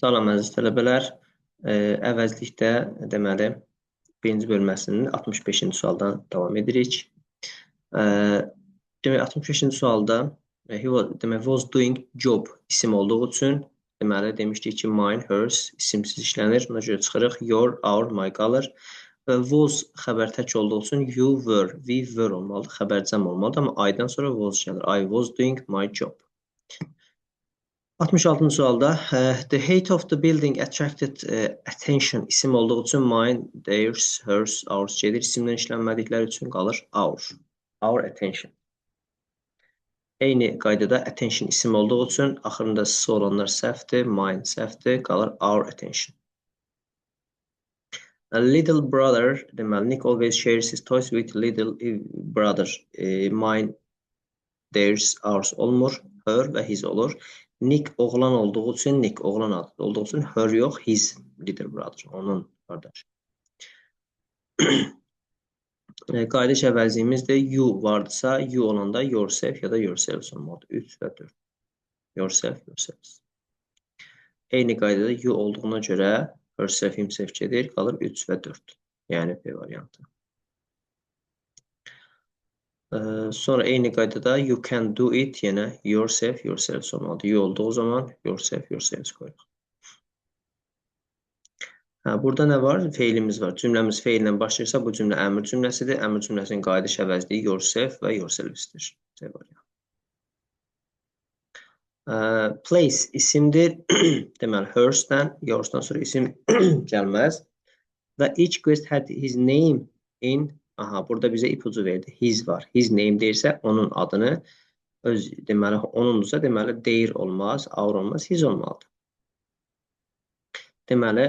Salam əziz tələbələr. Əvəzlikdə deməli birinci bölməsinin 65-ci sualdan davam edirik. Demək 65-ci sualda demək was doing job isim olduğu üçün deməli demişdik ki mine, hers isimsiz işlənir. Buna görə çıxırıq your, our, my qalır. Was xəbər tək olduğu üçün you were, we were olmalıdır. Xəbər cəm olmalıdır, amma I-dan sonra was gəlir. I was doing my job. 66-cı sualda the height of the building attracted attention isim olduğu üçün mine, theirs, hers, ours gedir. İsimlə işlənmədikləri üçün qalır our. Our attention. Eyni qaydada attention isim olduğu üçün axırında s olanlar səhvdir, mine səhvdir, qalır our attention. A little brother, deməli Nick always shares his toys with little brother. Mine, theirs, ours olmur, her və his olur. Nick oğlan olduğu üçün, Nick oğlan adı olduğu üçün her yox, his little brother, onun qardaşı. Qayıdış əvəzliyimiz də you vardısa, you olanda yourself ya da yourselves olmalıdır. 3 və 4. Yourself, yourselves. Eyni qaydada you olduğuna görə herself, himself gedir, qalır 3 və 4. Yəni B variantı. Sonra eyni qaydada you can do it, yenə yourself, yourselves olmalıdır. You olduğu zaman yourself, yourselves qoyuruq. Burada nə var? Feilimiz var. Cümləmiz feillə başlayırsa bu cümlə əmr cümləsidir. Əmr cümləsinin qayıdış əvəzliyi yourself və yourselvesdir. Place isimdir. Deməli, hers'dən, your'dan sonra isim gəlməz. Və each guest had his name in. Aha, burada bizə ipucu verdi. His var. His name deyirsə, onun adını deməli, onundursa, deməli, their olmaz, our olmaz, his olmalıdır. Deməli,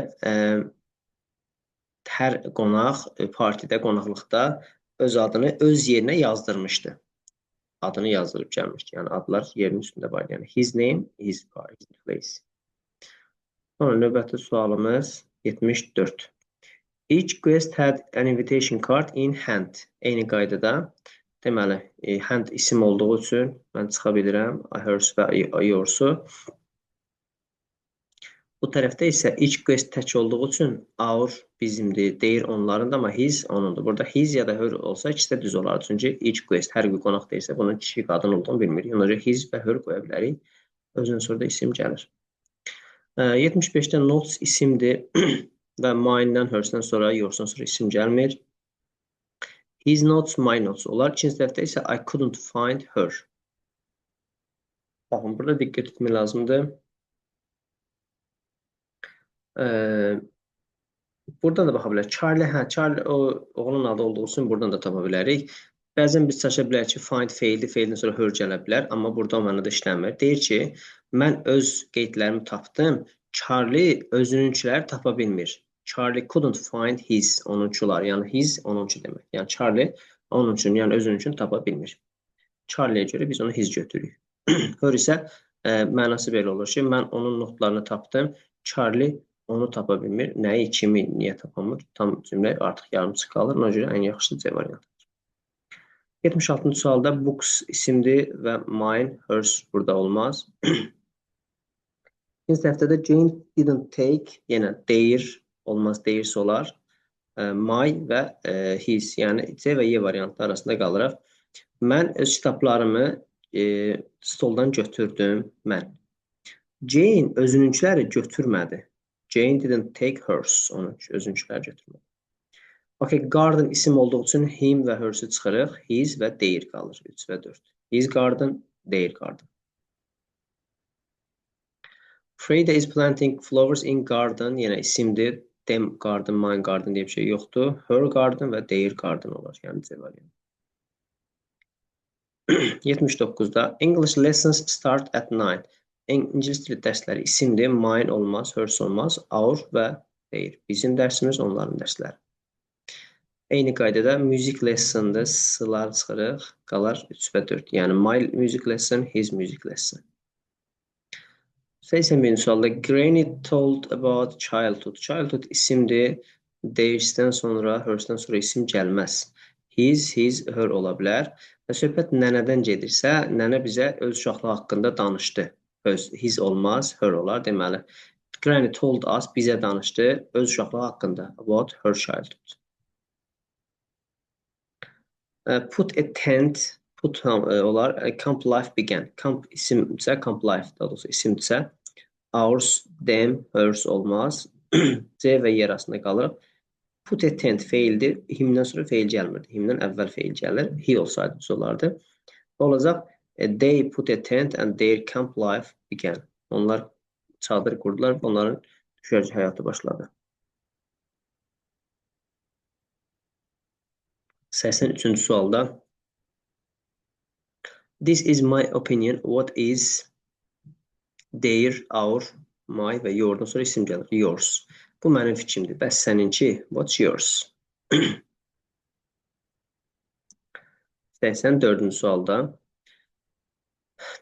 hər qonaq partidə, qonaqlıqda öz adını öz yerinə yazdırmışdı. Adını yazdırıb gəlmişdi. Yəni, adlar yerin üstündə var. Yəni, his name, his place. Sonra növbəti sualımız 74. Each guest had an invitation card in hand. Eyni qaydada, deməli, hand isim olduğu üçün mən çıxa bilirəm, hers və your'su. Bu tərəfdə isə each guest tək olduğu üçün our bizimdir, their onlarındır, amma his onundur. Burada his ya da her olsa ikisi də düz olar. Çünki each guest hər bir qonaq deyirsə, bunun kişi qadın olduğunu bilmirik. Ona görə his və her qoya bilərik. Özünün sonra da isim gəlir. 75-də notes isimdir və mine'dən, hers'dən sonra, your'dan sonra isim gəlmir. His notes, my notes olar. İkinci tərəfdə isə I couldn't find her. Baxın, burada diqqət etmək lazımdır. Buradan da baxa bilərik. Charlie oğlun adı olduğu üçün buradan da tapa bilərik. Bəzən biz çaşa bilərik ki, find feildir, feildən sonra her gələ bilər, amma burada o mənada işləmir. Deyir ki, mən öz qeydlərimi tapdım, Charlie özününkiləri tapa bilmir. Charlie couldn't find his, onunkular, yəni his, onunki demək. Yəni Charlie onunkini, yəni özününkini tapa bilmir. Charlie'yə görə biz onu his götürürük. Her isə mənası belə olur ki, mən onun notlarını tapdım, Charlie onu tapa bilmir. Nəyi, kimi, niyə tapamır? Tam cümlə artıq yarımçıq qalır. Ona görə ən yaxşı C variantıdır. 76-cı sualda books isimdir və mine, hers burada olmaz. İkinci tərəfdə də Jane didn't take, yenə their olmaz, theirs olar. My və his, yəni C və Y variantı arasında qalırıq. Mən öz kitablarımı stoldan götürdüm, mən. Jane özününkiləri götürmədi. Jane didn't take hers, onun özününkiləri götürmədi. Okay, garden isim olduğu üçün him və hers'ı çıxırıq. His və their qalır. 3 və 4. His garden, their garden. Frida is planting flowers in garden. Yenə isimdir. Them garden, mine garden deyə bir şey yoxdur. Her garden və their garden olar. Yəni C variantı. 79-da English lessons start at 9. İngilis dili dərsləri isimdir. Mine olmaz, hers olmaz. Our və their. Bizim dərsimiz, onların dərsləri. Eyni qaydada music lesson'da s'lar çıxırıq, qalar 3 və 4. Yəni my music lesson, his music lesson. 81-ci sualda Granny told about childhood. Childhood isimdir. Theirs'dən sonra, hers'dən sonra isim gəlməz. His, her ola bilər. Və söhbət nənədən gedirsə, nənə bizə öz uşaqlığı haqqında danışdı. His olmaz, her olar. Deməli, Granny told us, bizə danışdı öz uşaqlığı haqqında. About her childhood. Put a tent, put olar, camp life began. Camp isimsə, camp life daha doğrusu isimdirsə, ours, them, hers olmaz. C və Y arasında qalır. Put a tent feildir. Himdən sonra feil gəlmirdi. Himdən əvvəl feil gəlir. He olsaydı düz olardı. Olacaq. They put a tent and their camp life began. Onlar çadır qurdular və onların düşərgə həyatı başladı. 83-cü sualda This is my opinion. What is their, our, my və yourdan sonra isim gəlir. Yours. Bu mənim fikrimdir. Bəs səninki? What's yours? 84-cü sualda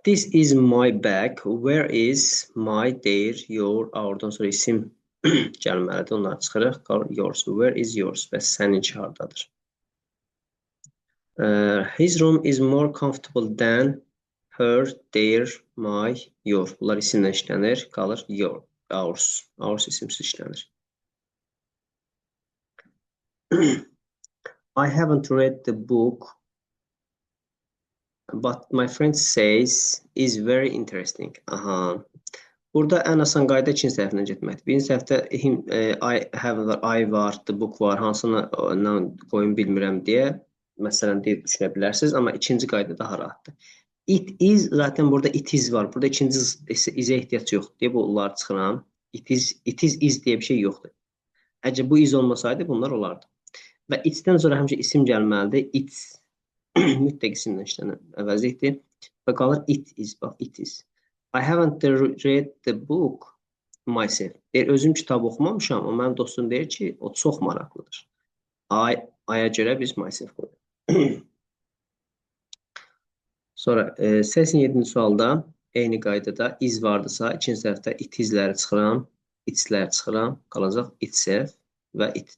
This is my bag. Where is my, their, your, ourdan sonra isim gəlməlidir. Onları çıxırıq. Yours. Where is yours? Bəs səninki hardadır? His room is more comfortable than her, their, my, your. Bunlar isimlə işlənir. Qalır your, ours. Ours isimsiz işlənir. I haven't read the book, but my friend says is very interesting. Aha. Burada ən asan qayda ikinci səhvlə getməkdir. Birinci səhvdə I have var, I var, the book var, hansını qoyun bilmirəm deyə məsələn deyib düşünə bilərsiniz, amma ikinci qayda daha rahatdır. It is, zaten burada it is var. Burada ikinci izə ehtiyac yoxdur deyə bunları çıxıram. It is deyə bir şey yoxdur. Əgər bu is olmasaydı bunlar olardı. Və itdən sonra həmişə isim gəlməlidir. It's mütləq isimlə işlənən əvəzlikdir. Və qalır it is. Bax, it is. I haven't read the book myself. Özüm kitab oxumamışam, amma mənim dostum deyir ki, o çox maraqlıdır. I-yə görə biz myself qoyuruq. Sonra 87-ci sualda eyni qaydada is vardısa, ikinci səhvdə it isləri çıxıram, itsləri çıxıram, qalacaq itself və it.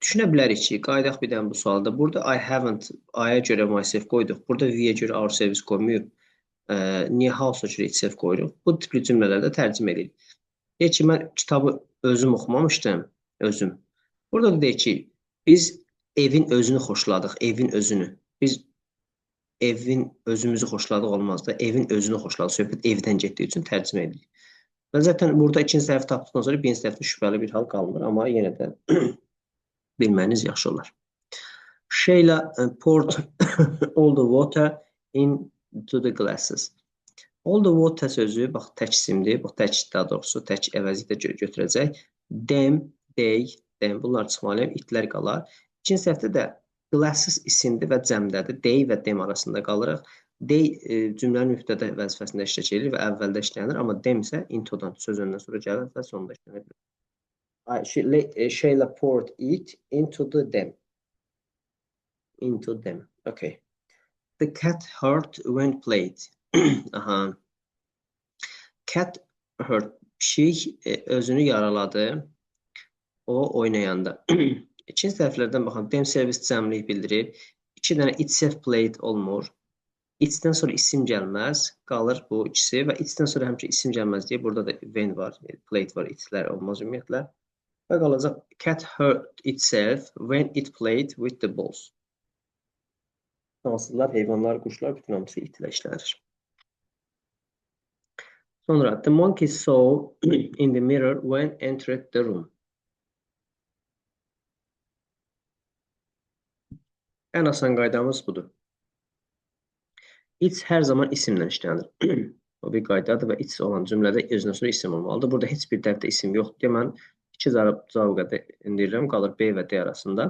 Düşünə bilərik ki, qaydaq bir dənə bu sualda. Burada I haven't, I-yə görə myself qoyduq. Burada we-yə görə ourselves qoymayıb. Niyə house-a görə itself qoyuruq? Bu tipli cümlələrdə tərcümə edirik. Deyək ki, mən kitabı özüm oxumamışdım, özüm. Burada da deyək ki, biz evin özünü xoşladıq, evin özünü. Biz evin özümüzü xoşladıq olmaz da, evin özünü xoşladıq. Söhbət evdən getdiyi üçün tərcümə edirik. Və zaten burada ikinci səhv tapdıqdan sonra birinci səhvdə şübhəli bir hal qalmır, amma yenə də bilməniz yaxşı olar. Sheila poured all the water into the glasses. All the water sözü, bax, tək isimdir. Bax, tək daha doğrusu, tək əvəzlikdə götürəcək. Them, they, them, bunlar çıxmalıyım, itlər qalar. İkinci səhvdə də glasses isimdir və cəmdədir. They və them arasında qalırıq. They cümlənin mübtədə vəzifəsində iştirak edir və əvvəldə işlənir, amma them isə intodan söz öndən sonra gəlir və sonunda işlənir. Sheila poured it into them. Into them. Okay. The cat hurt when played. Aha. Cat hurt. Pişik özünü yaraladı o oynayanda. İkinci səhvlərdən baxın. Them service cəmlik bildirir. 2 dənə itself played olmur. It's-dən sonra isim gəlməz. Qalır bu ikisi və it's-dən sonra həmişə isim gəlməz deyə burada da when var, played var, it's-lər olmaz ümumiyyətlə. Və qalacaq cat hurt itself when it played with the balls. Hansılar, heyvanlar, quşlar, bütün hamısı it-lə işlənir. Sonra the monkey saw in the mirror when entered the room. Ən asan qaydamız budur. It's hər zaman isimlə işlənir. O bir qaydadır və it's olan cümlədə özünə sonra isim olmalıdır. Burada heç bir dəfdə isim yoxdur deyə mən iki cavabı indirirəm, qalır B və D arasında.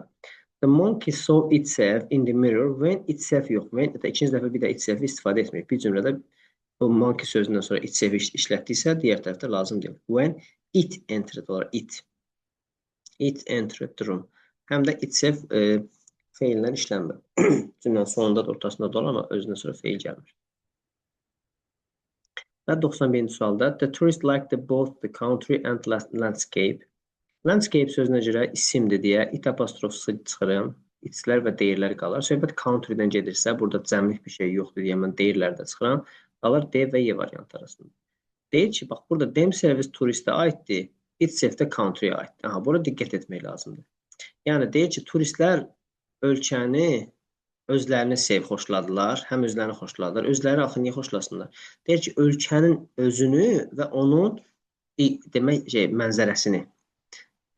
The monkey saw itself in the mirror when itself yox. When ikinci dəfə bir də itself istifadə etməyib. Bir cümlədə o monkey sözündən sonra itself işlətdiysə, digər tərəfdə lazım deyil. When it entered olar, it. It entered the room. Həm də itself feillə işlənmir. Cümlənin sonunda da ortasında da olur, amma özündən sonra feil gəlmir. Və 91-ci sualda the tourist liked both the country and landscape. Landscape sözünə görə isimdir deyə it apostrofsu çıxırım. It's-lər və deyirlər qalır. Söhbət country-dən gedirsə, burada cəmlik bir şey yoxdur deyə mən deyirlər də çıxıram. Qalır D və Y variantı arasında. Deyir ki, bax, burada themselves turistə aiddir, itself də country'yə aiddir. Aha, bura diqqət etmək lazımdır. Yəni, deyir ki, turistlər ölkəni özlərini xoşladılar, həm özlərini xoşladılar. Özləri axı niyə xoşlasınlar? Deyir ki, ölkənin özünü və onun demək mənzərəsini,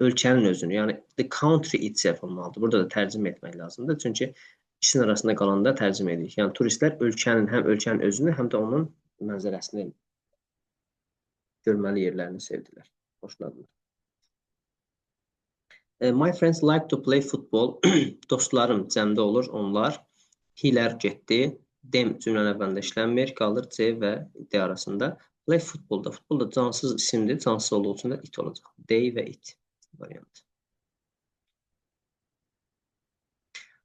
ölkənin özünü, yəni the country itself olmalıdır. Burada da tərcümə etmək lazımdır. Çünki ikisinin arasında qalanda tərcümə edirik. Yəni turistlər həm ölkənin özünü, həm də onun mənzərəsini, görməli yerlərini sevdilər, xoşladılar. My friends like to play football. Dostlarım cəmdə olur, onlar. He'lər getdi. Them cümlənin əvvəlində işlənmir, qalır C və D arasında. Play footballda. Futbolda cansız isimdir, cansız olduğu üçün də it olacaq. They və it variant.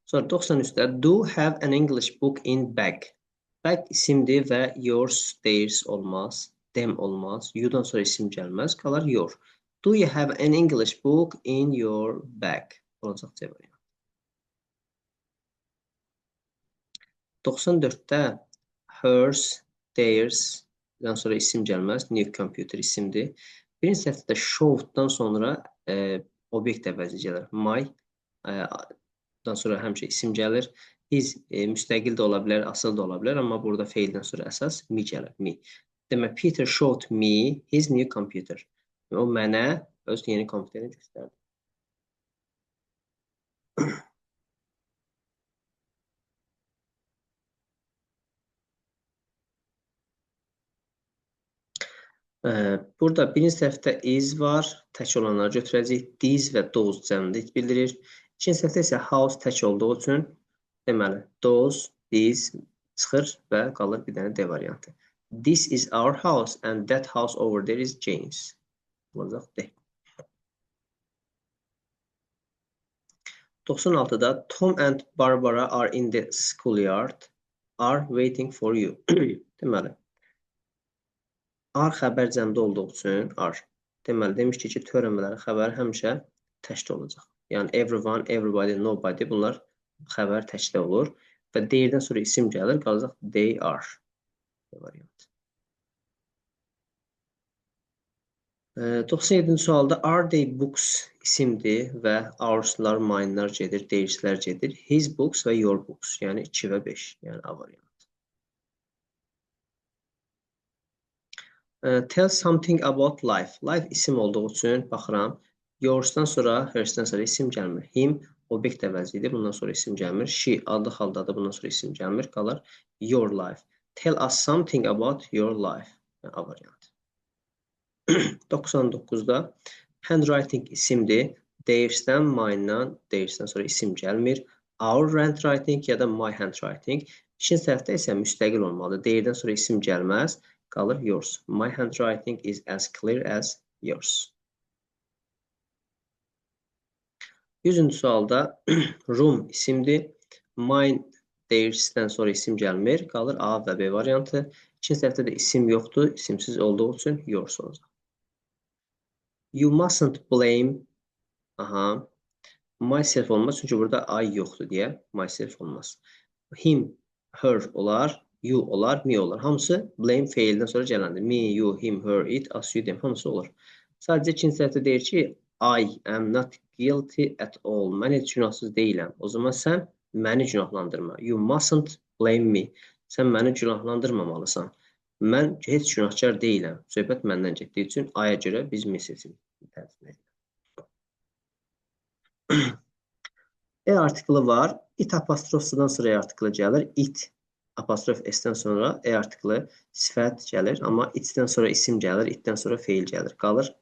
Sonra 93-də do have an English book in bag. Bag isimdir və yours, theirs olmaz, them olmaz. You'dan sonra isim gəlməz, qalar your. Do you have an English book in your bag? Olacaq C variant. 94-də hers, theirs-dan sonra isim gəlməz. New computer isimdir. Birinci səhvdə show'dan sonra obyekt əvəzi gəlir. My-dan sonra həmişə isim gəlir. His müstəqil də ola bilər, asıl da ola bilər. Amma burada feildən sonra əsas me gəlir. Me. Demək, Peter showed me his new computer. O mənə öz yeni kompüterini göstərdi. Burada birinci səhvdə is var, tək olanları götürəcək. These və those cəmdə bildirir. İkinci səhvdə isə house tək olduğu üçün deməli, those, these çıxır və qalır bir dənə D variantı. This is our house and that house over there is James. Olacaq D. 96-da Tom and Barbara are in the schoolyard, are waiting for you. Deməli, are xəbər cəmdə olduğu üçün are. Deməli, demişdik ki, törəmələri xəbər həmişə təkdə olacaq. Yəni, everyone, everybody, nobody bunlar xəbər təkdə olur. Və deyirdən sonra isim gəlir, qalacaq they are. Variant. 97-ci sualda are they books isimdir və ours'lar, mine'lar gedir, theirs'lər gedir. His books və your books, yəni 2 və 5, yəni A variant. Tell something about life. Life isim olduğu üçün baxıram. Yours'dan sonra, hers'dən sonra isim gəlmir. Him obyekt əvəzidir, bundan sonra isim gəlmir. She adlı halda da bundan sonra isim gəlmir, qalar your life. Tell us something about your life. Yəni A variant. 99-da handwriting isimdir. Theirs'dən, mine'dan, theirs'dən sonra isim gəlmir. Our handwriting ya da my handwriting. İkinci səhvdə isə müstəqil olmalıdır. Deyirdən sonra isim gəlməz, qalır yours. My handwriting is as clear as yours. 100-cü sualda room isimdir. Mine, theirs'dən sonra isim gəlmir, qalır A və B variantı. İkinci səhvdə də isim yoxdur, isimsiz olduğu üçün yours olacaq. You mustn't blame myself olmaz, çünki burada I yoxdur deyə myself olmaz. Him, her olar, you olar, me olar. Hamısı blame feildən sonra gələndir. Me, you, him, her, it, us, you, them hamısı olur. Sadəcə ikinci səhvdə deyir ki, I am not guilty at all. Mən heç günahsız deyiləm. O zaman sən məni günahlandırma. You mustn't blame me. Sən məni günahlandırmamalısan. Mən heç günahkar deyiləm. Söhbət məndən getdiyi üçün A'ya görə biz mesajı tərcümə edirik. Artiklı var. It apostrofdan sonra artiklı gəlir. It apostrof S-dən sonra artiklı sifət gəlir. Amma itdən sonra isim gəlir. Itdən sonra feil gəlir. Qalır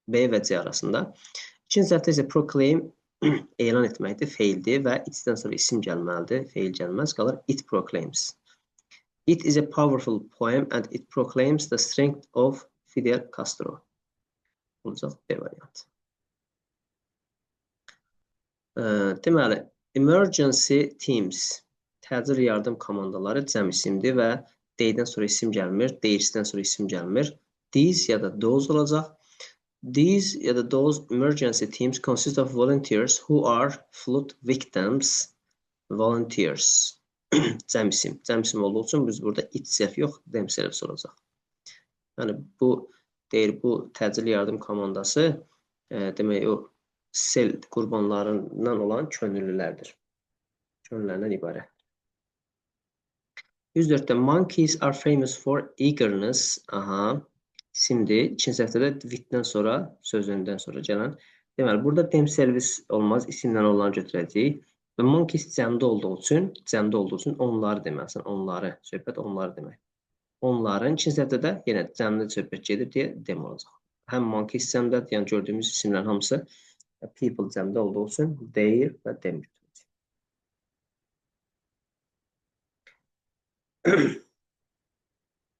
B və C arasında. İkinci səhvdə isə proclaim elan etməkdir. Feildir və itdən sonra isim gəlməlidir. Feil gəlməz. Qalır it proclaims. It is a powerful poem and it proclaims the strength of Fidel Castro. Olacaq B variant. Deməli, emergency teams, təcil yardım komandaları cəm isimdir və D-dən sonra isim gəlmir, theirs'dən sonra isim gəlmir. These ya da those olacaq. These ya da those emergency teams consist of volunteers who are flood victims. Volunteers. Cəm isim olduğu üçün biz burada itself yox, themselves olacaq. Yəni bu deyir, bu təcili yardım komandası demək o sel qurbanlarından olan könüllülərdir. Könüllülərdən ibarət. 104-də monkeys are famous for eagerness. Aha. Şimdi ikinci sətirdə withdən sonra, sözündən sonra gələn. Deməli, burada themselves olmaz, isimdən olanı götürəcəyik. Və monkeys cəmdə olduğu üçün onları deməlisən, onları. Söhbət onları demək. Onların ikinci sətirdə yenə cəmdə söhbət gedir deyə dem olacaq. Həm monkeys cəmdədir, yəni gördüyümüz isimlərin hamısı people cəmdə olduğu üçün their və them götürəcək.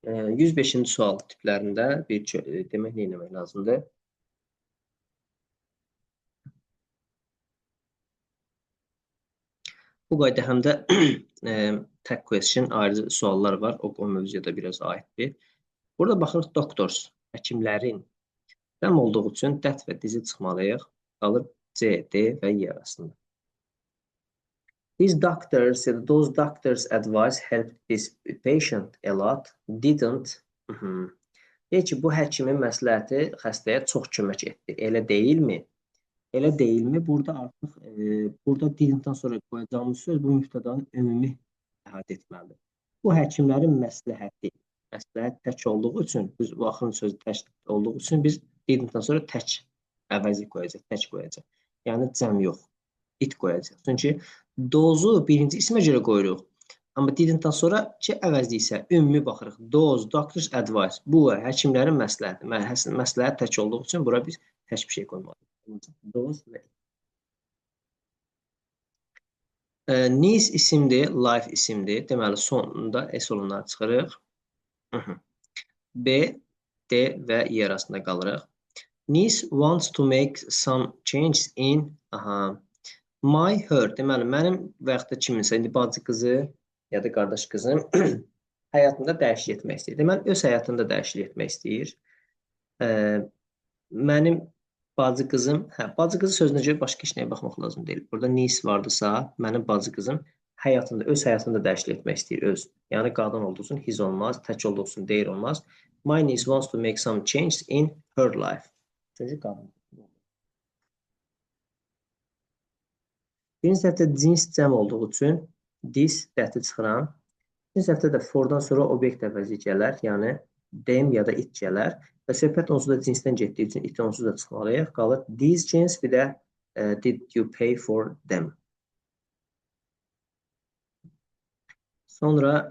105-ci sual tiplərində demək nə etmək lazımdır? Bu qayda həm də tag question ayrıca suallar var. O mövzuya da biraz aiddir. Burada baxırıq doctors, həkimlərin rəm olduğu üçün that və dizi çıxmalıyıq. Qalır C, D və Y arasında. These doctors, those doctors' advice helped this patient a lot, didn't. Deyir ki, bu həkimin məsləhəti xəstəyə çox kömək etdi. Elə deyilmi? Elə deyilmi? Burada artıq burada didn't-dan sonra qoyacağımız söz bu mübtədanın ümumi əhatə etməlidir. Bu həkimlərin məsləhəti. Məsləhət tək olduğu üçün, bu axırıncı söz tək olduğu üçün biz didn't-dan sonra tək əvəzi qoyacaq, tək qoyacaq. Yəni cəm yox, it qoyacaq. Çünki dozu birinci ismə görə qoyuruq. Amma didn't-dan sonra ki, əvəzli isə ümumi baxırıq. Those doctors advice. Bu həkimlərin məsləhəti. Məsləhət tək olduğu üçün bura biz tək bir şey qoymalıyıq. Those və Nice isimdir, life isimdir. Deməli, sonunda S olanları çıxırıq. B, D və Y arasında qalırıq. Nice wants to make some changes in my, her. Deməli, mənim və yaxud da kiminsə, indi bacı qızı ya da qardaş qızım həyatında dəyişiklik etmək istəyir. Deməli, öz həyatında dəyişiklik etmək istəyir. Mənim bacı qızım, bacı qızı sözünə görə başqa heç nəyə baxmaq lazım deyil. Burada niece vardısa, mənim bacı qızım həyatında, öz həyatında dəyişiklik etmək istəyir, öz. Yəni, qadın olduğu üçün his olmaz, tək olduğu üçün deyir olmaz. My niece wants to make some changes in her life. Çünki qadın. Birinci səfərdə cins cəm olduğu üçün this, that-i çıxıram. İkinci səfərdə də fordan sonra obyekt əvəzi gələr, yəni them ya da it gələr. Və söhbət onsuz da cinsdən getdiyi üçün it onsuz da çıxmalıyıq. Qalır these cins bir də did you pay for them. Sonra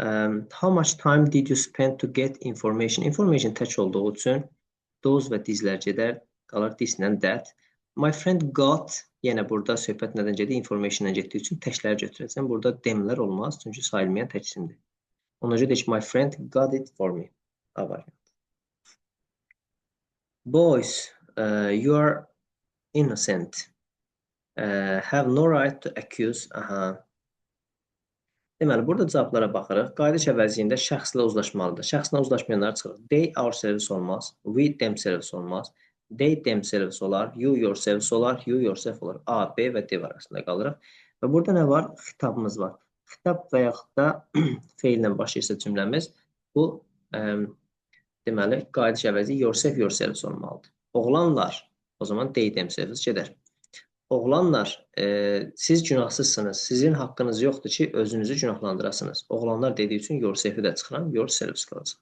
how much time did you spend to get information? Information tək olduğu üçün those və dizlər gedər. Qalır this ilə that. My friend got, yenə burada söhbət nədən gedir? Information-dan getdiyi üçün təkləri götürəcəm. Burada demlər olmaz, çünki sayılmayan tək isimdir. Ona görə deyək ki, my friend got it for me. A var. Boys, you are innocent. Have no right to accuse. Deməli, burada cavablara baxırıq. Qayda əvəzliyində şəxslə uzlaşmalıdır. Şəxslə uzlaşmayanları çıxırıq. They ourselves olmaz. We themselves olmaz. They themselves olar. You yourselves olar. You yourself olar. A, B və D arasında qalırıq. Və burada nə var? Xitabımız var. Xitab və yaxud da feillə başlayırsa cümləmiz bu deməli, qayda əvəzi yourself, yourselves olmalıdır. Oğlanlar, o zaman they themselves gedər. Oğlanlar, siz günahsızsınız. Sizin haqqınız yoxdur ki, özünüzü günahlandırasınız. Oğlanlar dediyi üçün yourself-i də çıxıram, yourselves qalacaq.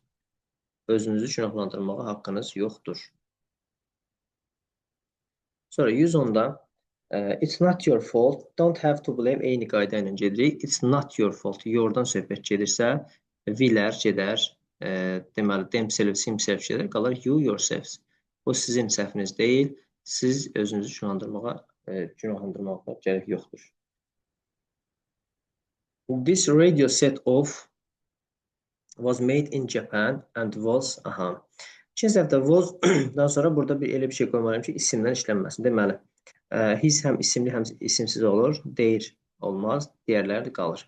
Özünüzü günahlandırmağa haqqınız yoxdur. Sonra 110-da it's not your fault, don't have to blame eyni qayda ilə gedirik. It's not your fault. Yordan söhbət gedirsə, we'lər gedər. Deməli, themselves, himself gedər. Qalır you yourselves. Bu sizin səhviniz deyil. Siz özünüzü günahlandırmağa gərək yoxdur. This radio set off was made in Japan and was, İkinci səhvdə was-dan sonra burada elə bir şey qoymalıyım ki, isimdən işlənməsin. Deməli, his həm isimli, həm isimsiz olur. Deyir olmaz, digərləri də qalır.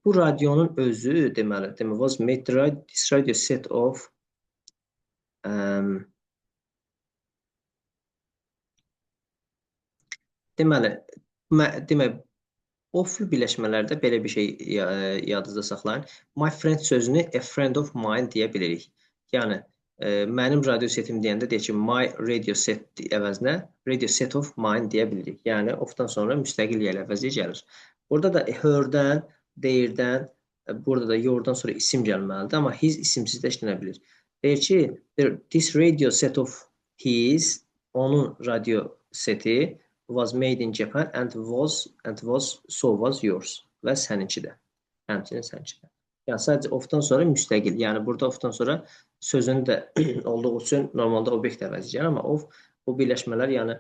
Bu radionun özü, deməli, was made, this radio set off deməli, oflu birləşmələrdə belə bir şey yadınızda saxlayın. My friend sözünü a friend of mine deyə bilirik. Yəni mənim radio setim deyəndə deyək ki, my radio set əvəzinə radio set of mine deyə bilirik. Yəni ofdan sonra müstəqil yer əvəzi gəlir. Burada da her-dən, their-dən, burada da your-dan sonra isim gəlməlidir, amma his isimsiz də işlənə bilir. Deyir ki, this radio set of his, onun radio seti was made in Japan and so was yours və səninki də. Həmçinin səninki də. Yəni sadəcə ofdan sonra müstəqil. Yəni burada ofdan sonra sözün də olduğu üçün normalda obyekt əvəzi gəlir, amma of bu birləşmələr yəni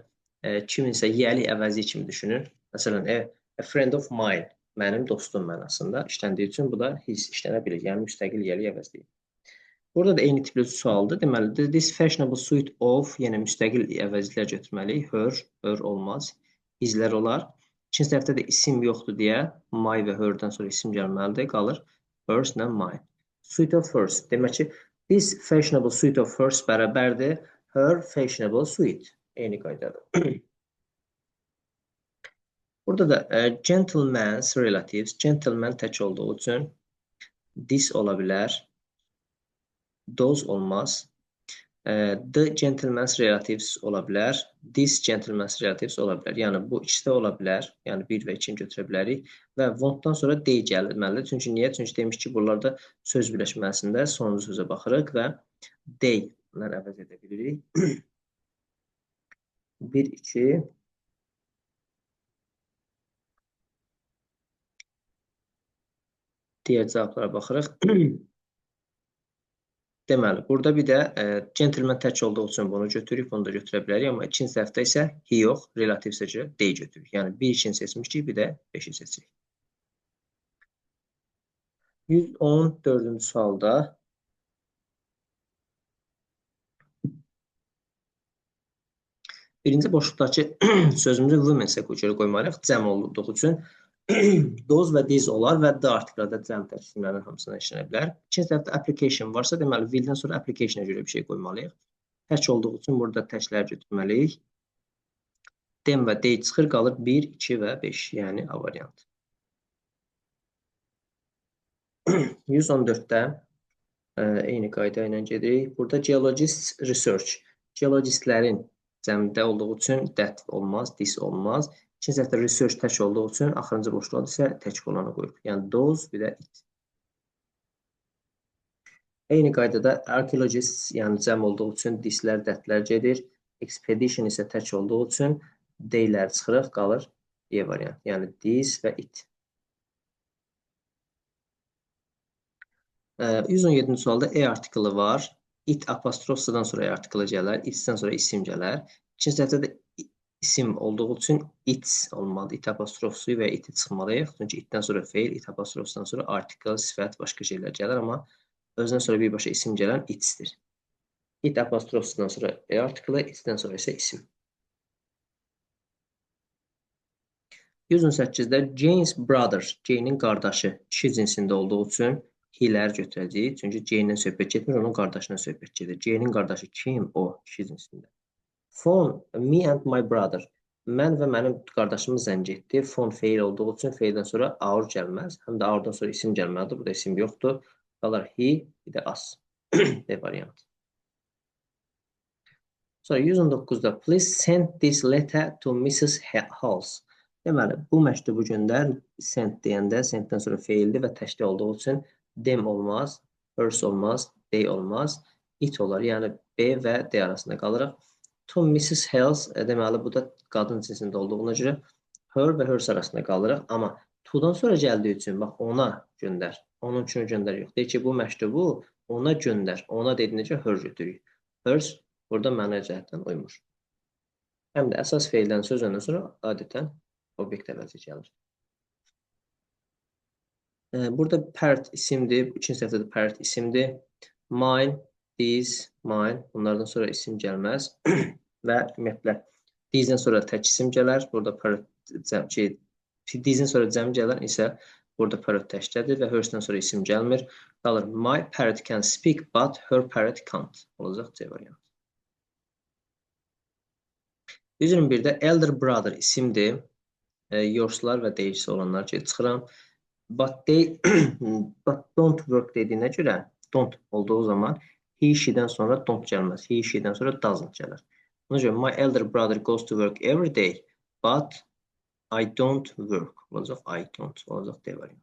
kiminsə yiyəlik əvəzi kimi düşünür. Məsələn, a friend of mine, mənim dostum mənasında işləndiyi üçün bu da his işlənə bilir. Yəni müstəqil yiyəlik əvəzləyir. Burada da eyni tipli sualdır. Deməli, this fashionable suit of, yəni müstəqil əvəzlər götürməliyik. Her olmaz. Hizlər olar. İkinci tərəfdə də isim yoxdur deyə my və her-dən sonra isim gəlməlidir. Qalır hers ilə mine. Suit of hers. Demək ki, this fashionable suit of hers bərabərdir her fashionable suit. Eyni qaydadır. Burada da gentleman's relatives. Gentleman tək olduğu üçün this ola bilər. Those olmaz. The gentleman's relatives ola bilər. This gentleman's relatives ola bilər. Yəni bu ikisi də ola bilər. Yəni 1 və 2-ni götürə bilərik və wantdan sonra they gəlməlidir. Çünki niyə? Çünki demiş ki, buralarda söz birləşməsində sonuncu sözə baxırıq və they-lər əvəz edə bilirik. 1 2 digər cavablara baxırıq. Deməli, burada bir də gentleman tək olduğu üçün bunu götürürük, bunu da götürə bilərik, amma ikinci tərəfdə isə he yox, relativ seçir, they götürürük. Yəni 1-2-ni seçmişik, bir də 5-i seçirik. 114-cü sualda birinci boşluqdakı sözümüzü women görə qoymalıyıq, cəm olduğu üçün those və these olar və the artiklada cəm təqsimlərinin hamısına işlənə bilər. İkinci tərəfdə application varsa, deməli, willdən sonra application-a görə bir şey qoymalıyıq. Tək olduğu üçün burada təklər götürməliyik. Them və they çıxır, qalır 1, 2 və 5, yəni A variantı. 114-də eyni qayda ilə gedirik. Burada geologist research. Geologistlərin cəmdə olduğu üçün that olmaz, this olmaz. İkinci tərəfdə research tək olduğu üçün axırıncı boşluğa isə tək olanı qoyuruq. Yəni those bir də it. Eyni qaydada archaeologist, yəni cəm olduğu üçün thislər, thatlər gedir. Expedition isə tək olduğu üçün theylər çıxırıq, qalır E variant. Yəni this və it. 117-ci sualda E artiklı var. It apostrofdan sonra E artiklı gələr, itdən sonra isim gələr. İkinci tərəfdə də isim olduğu üçün it olmalı. It apostrofsu və iti çıxmalıyıq. Çünki itdən sonra feil, it apostrofdan sonra artikl, sifət, başqa şeylər gələr, amma özündən sonra birbaşa isim gələn it'dir. It apostrofdan sonra E artiklı, itdən sonra isə isim. 118-də Jane's brother, Jane'in qardaşı kişi cinsində olduğu üçün he-lər götürəcəyik. Çünki Jane-dən söhbət getmir, onun qardaşından söhbət gedir. Jane-in qardaşı kim? O, kişi cinsində. Phone, me and my brother. Mən və mənim qardaşımı zəng etdi. Phone feil olduğu üçün feildən sonra our gəlməz. Həm də our-dan sonra isim gəlməlidir. Burada isim yoxdur. Qalar he, bir də us. B variant. Sonra 119-da please send this letter to Mrs. Halls. Deməli, bu məktubu göndər. Send deyəndə, senddən sonra feildir və təkli olduğu üçün them olmaz, hers olmaz, they olmaz, it olar. Yəni B və D arasında qalırıq. To Mrs. Halls, deməli, bu da qadın cinsində olduğuna görə her və hers arasında qalırıq. Amma to-dan sonra gəldiyi üçün, bax, ona göndər. Onun üçün göndər yox. Deyək ki, bu məktubu ona göndər. Ona dediyinəcə her götürük. Hers burada mənə cəhətdən uymur. Həm də əsas feildən sözündən sonra adətən obyekt əvəzi gəlir. Burada parrot isimdir. İkinci səhvdə də parrot isimdir. Mine, these, mine. Bunlardan sonra isim gəlməz. Və ümumiyyətlə, these-dən sonra tək isim gələr. Burada parrot these-dən sonra cəm gələn isə burada parrot təkcədir və hers-dən sonra isim gəlmir. Qalır, my parrot can speak, but her parrot can't. Olacaq C variant. 121-də elder brother isimdir. Yours'lar və theirs olanlar ki, çıxıram. But don't work dediyinə görə, don't olduğu zaman He, she-dən sonra don't gəlməz. He, she-dən sonra doesn't gələr. Ona görə my elder brother goes to work every day, but I don't work. Olacaq I don't. Olacaq D variantı.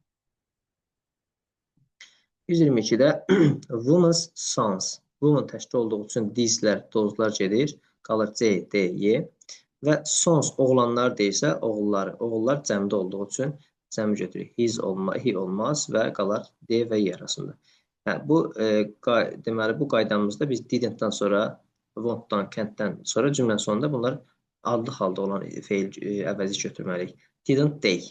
122-də women's sons. Women təşkil olduğu üçün dizlər, dozlar gedir. Qalır C, D, Y. Və sons oğlanlar deyilsə, oğullar. Oğullar cəmdə olduğu üçün cəmi götürür. He olmaz və qalar D və Y arasında. Yəni, deməli, bu qaydamızda biz didn't-dan sonra, won't-dan, can't-dən sonra cümlənin sonunda bunlar adlı halda olan feil əvəzi götürməliyik. Didn't they?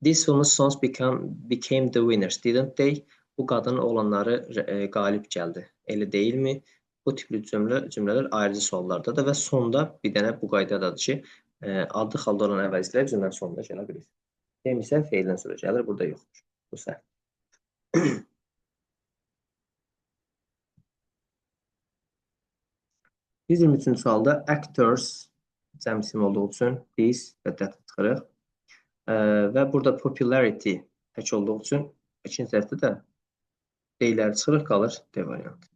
These women's sons became the winners, didn't they? Bu qadın oğlanları qalib gəldi. Elə deyilmi? Bu tipli cümlələr ayrıcı suallardadır və sonda bir dənə bu qaydadadır ki, adlı halda olan əvəzlər cümlənin sonunda gələ bilir. Deyim isə feildən sonra gəlir, burada yoxdur. Bu səhv. 123-cü sualda actors cəm isim olduğu üçün this və that çıxırıq. Və burada popularity tək olduğu üçün ikinci tərəfdə də deyilər çıxırıq, qalır D variantı.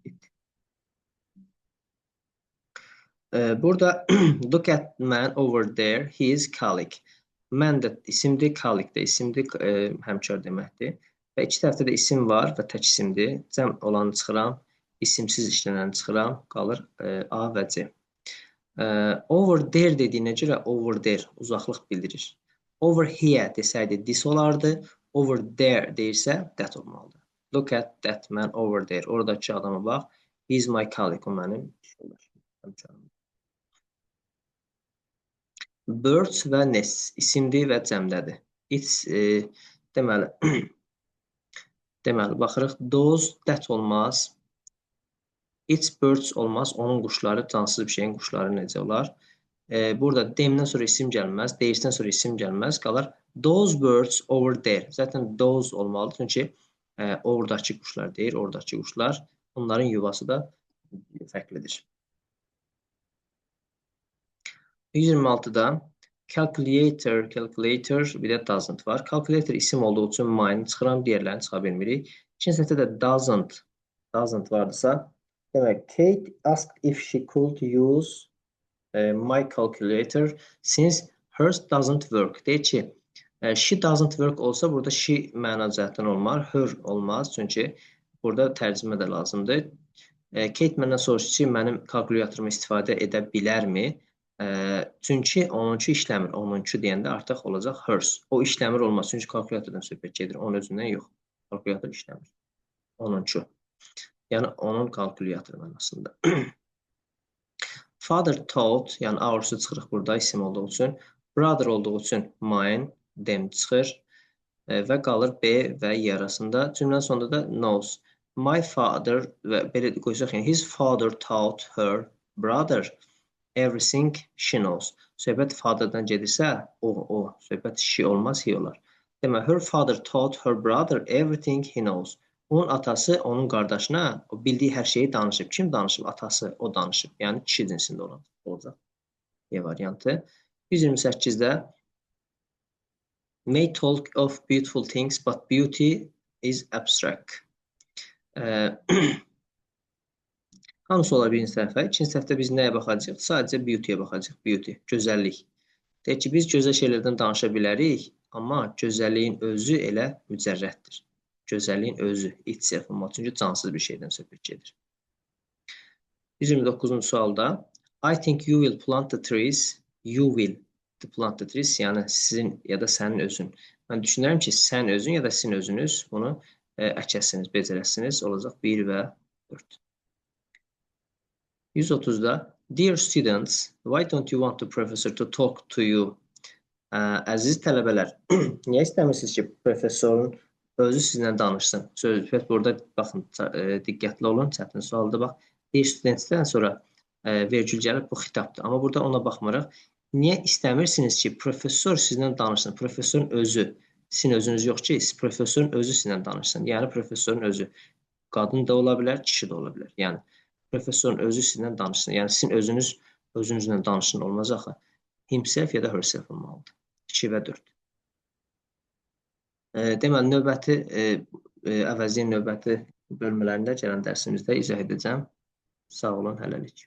Burada look at man over there, his colleague. Man də isimdir, colleague də isimdir, həmkar deməkdir. Və iki tərəfdə də isim var və tək isimdir. Cəm olanı çıxıram, isimsiz işlənəni çıxıram, qalır A və C. Over there dediyinə görə over there uzaqlıq bildirir. Over here desəydi this olardı, over there deyirsə that olmalıdır. Look at that man over there. Oradakı adama bax. He is my colleague. O mənim həmkarım. Birds və nests isimdir və cəmdədir. It's deməli baxırıq. Those, that olmaz. It's birds olmaz. Onun quşları, cansız bir şeyin quşları necə olar? Burada demdən sonra isim gəlməz. Deyirsən sonra isim gəlməz. Qalar those birds over there. Zaten those olmalıdır. Çünki oradakı quşlar deyir, oradakı quşlar. Onların yuvası da fərqlidir. 126-da calculator, bir də doesn't var. Calculator isim olduğu üçün mine çıxıram, digərlərini çıxa bilmirik. İkinci səhvdə də doesn't vardısa, demək, Kate asked if she could use my calculator since hers doesn't work. Deyir ki, she doesn't work olsa burada she məna cəhətdən olmaz, her olmaz. Çünki burada tərcümə də lazımdır. Kate məndən soruşur ki, mənim kalkulatorumu istifadə edə bilərmi? Çünki onunki işləmir. Onunki deyəndə artıq olacaq hers. O işləmir olmaz. Çünki kalkulatordan söhbət gedir. Onun özündən yox. Kalkulator işləmir. Onunki. Yəni onun kalkulatoru mənasında. Father taught, yəni our'su çıxırıq burada isim olduğu üçün. Brother olduğu üçün mine, them çıxır və qalır B və Y arasında. Cümlənin sonunda da knows. My father və belə qoysaq, yəni his father taught her brother everything she knows. Söhbət fatherdan gedirsə, o. Söhbət she olmaz, he olar. Demək, her father taught her brother everything he knows. Onun atası onun qardaşına o bildiyi hər şeyi danışıb. Kim danışıb? Atası o danışıb. Yəni kişi cinsində olan olacaq. E variantı. 128-də may talk of beautiful things, but beauty is abstract. Hamısı olar birinci səhvə. İkinci səhvdə biz nəyə baxacaq? Sadəcə beauty'yə baxacaq. Beauty, gözəllik. Deyək ki, biz gözəl şeylərdən danışa bilərik, amma gözəlliyin özü elə mücərrətdir. Gözəlliyin özü, itself olmaq. Çünki cansız bir şeydən söhbət gedir. 129-cu sualda I think you will plant the trees. You will plant the trees. Yəni sizin ya da sənin özün. Mən düşünürəm ki, sən özün ya da sizin özünüz bunu əkəsiniz, becərəsiniz. Olacaq 1 və 4. 130-da Dear students, why don't you want the professor to talk to you? Əziz tələbələr, niyə istəmirsiniz ki, professorun özü sizinlə danışsın? Söhbət burada, baxın, diqqətli olun, çətin sualda bax. Dear students-dən sonra vergül gəlib, bu xitabdır. Amma burada ona baxmırıq. Niyə istəmirsiniz ki, professor sizinlə danışsın? Professorun özü, sizin özünüz yox ki, professorun özü sizinlə danışsın. Yəni, professorun özü qadın da ola bilər, kişi də ola bilər. Yəni, professorun özü sizinlə danışsın. Yəni, sizin özünüz özünüzlə danışın olmaz axı. Himself ya da herself olmalıdır. 2 və 4. Deməli, növbəti əvəzliyin növbəti bölmələrində gələn dərsimizdə izah edəcəm. Sağ olun, hələlik.